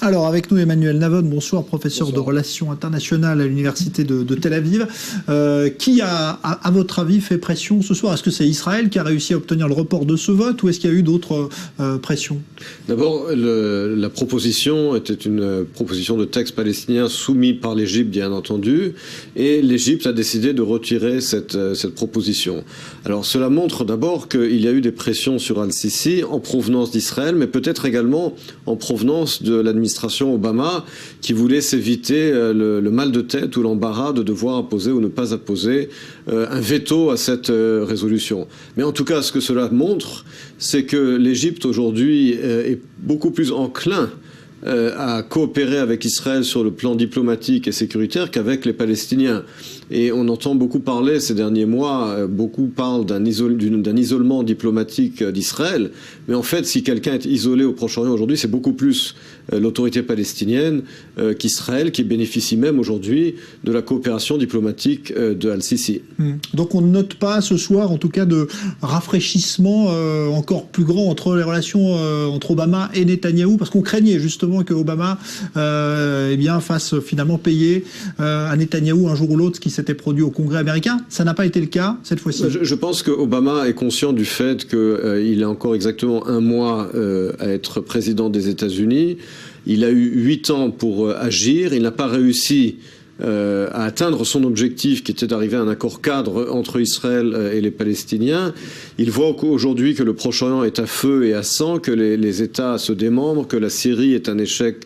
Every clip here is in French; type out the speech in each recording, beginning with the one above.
Alors, avec nous, Emmanuel Navon, bonsoir, professeur de relations internationales à l'université de Tel Aviv. Qui a, à votre avis, fait pression ce soir? Est-ce que c'est Israël qui a réussi à obtenir le report de ce vote ou est-ce qu'il y a eu d'autres pressions? D'abord, la proposition était une proposition de texte palestinien soumis par l'Égypte, bien entendu, et l'Égypte a décidé de retirer cette proposition. Alors, cela montre d'abord qu'il y a eu des pressions sur Al-Sisi en provenance d'Israël, mais peut-être également en provenance de l'administration Obama, qui voulait s'éviter le mal de tête ou l'embarras de devoir apposer ou ne pas apposer un veto à cette résolution. Mais en tout cas, ce que cela montre, c'est que l'Égypte aujourd'hui est beaucoup plus enclin à coopérer avec Israël sur le plan diplomatique et sécuritaire qu'avec les Palestiniens. Et on entend beaucoup parler ces derniers mois, beaucoup parlent d'un isolement diplomatique d'Israël. Mais en fait, si quelqu'un est isolé au Proche-Orient aujourd'hui, c'est beaucoup plus l'autorité palestinienne qu'Israël, qui bénéficie même aujourd'hui de la coopération diplomatique de Al-Sisi. Donc on ne note pas ce soir, en tout cas, de rafraîchissement encore plus grand entre les relations entre Obama et Netanyahou, parce qu'on craignait justement que Obama fasse finalement payer à Netanyahou un jour ou l'autre ce qui s'était produit au Congrès américain. Ça n'a pas été le cas cette fois-ci. Je pense que Obama est conscient du fait qu'il a encore exactement un mois à être président des États-Unis. Il a eu 8 ans pour agir. Il n'a pas réussi à atteindre son objectif qui était d'arriver à un accord cadre entre Israël et les Palestiniens. Il voit aujourd'hui que le Proche-Orient est à feu et à sang, que les États se démembrent, que la Syrie est un échec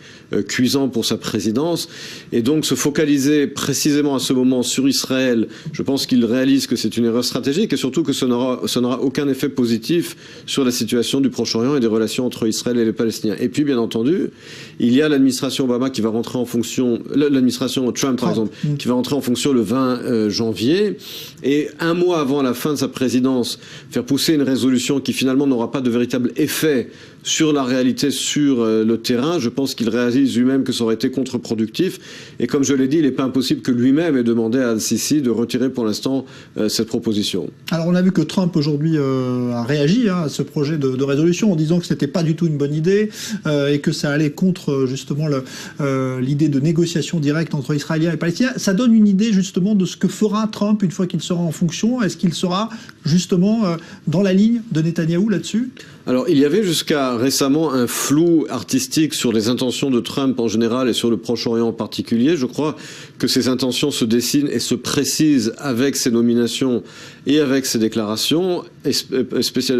cuisant pour sa présidence. Et donc se focaliser précisément à ce moment sur Israël, je pense qu'il réalise que c'est une erreur stratégique et surtout que ça n'aura aucun effet positif sur la situation du Proche-Orient et des relations entre Israël et les Palestiniens. Et puis, bien entendu, il y a l'administration Obama qui va rentrer en fonction, l'administration Trump, par exemple, qui va rentrer en fonction le 20 janvier. Et un mois avant la fin de sa présidence, faire pousser une résolution qui finalement n'aura pas de véritable effet sur la réalité, sur le terrain, je pense qu'il réalise lui-même que ça aurait été contre-productif. Et comme je l'ai dit, il n'est pas impossible que lui-même ait demandé à Al-Sisi de retirer pour l'instant cette proposition. Alors on a vu que Trump aujourd'hui a réagi à ce projet de résolution en disant que ce n'était pas du tout une bonne idée et que ça allait contre justement l'idée de négociation directe entre Israéliens et Palestiniens. Ça donne une idée justement de ce que fera Trump une fois qu'il sera en fonction. Est-ce qu'il sera justement dans la ligne de Netanyahou là-dessus? Alors, il y avait jusqu'à récemment un flou artistique sur les intentions de Trump en général et sur le Proche-Orient en particulier. Je crois que ces intentions se dessinent et se précisent avec ses nominations et avec ses déclarations, et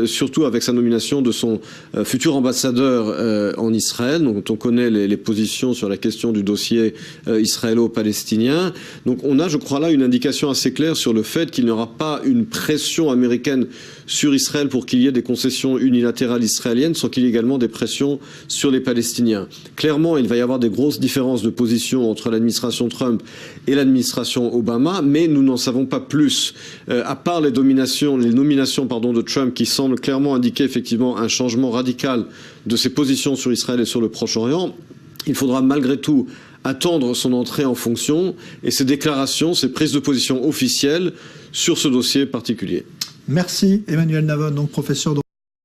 surtout avec sa nomination de son futur ambassadeur en Israël, dont on connaît les positions sur la question du dossier israélo-palestinien. Donc on a, je crois là, une indication assez claire sur le fait qu'il n'y aura pas une pression américaine sur Israël pour qu'il y ait des concessions unilatérales israéliennes, sans qu'il y ait également des pressions sur les Palestiniens. Clairement, il va y avoir des grosses différences de position entre l'administration Trump et l'administration Obama, mais nous n'en savons pas plus. À part les nominations de Trump qui semblent clairement indiquer effectivement un changement radical de ses positions sur Israël et sur le Proche-Orient, il faudra malgré tout attendre son entrée en fonction et ses déclarations, ses prises de position officielles sur ce dossier particulier. Merci Emmanuel Navon, donc professeur de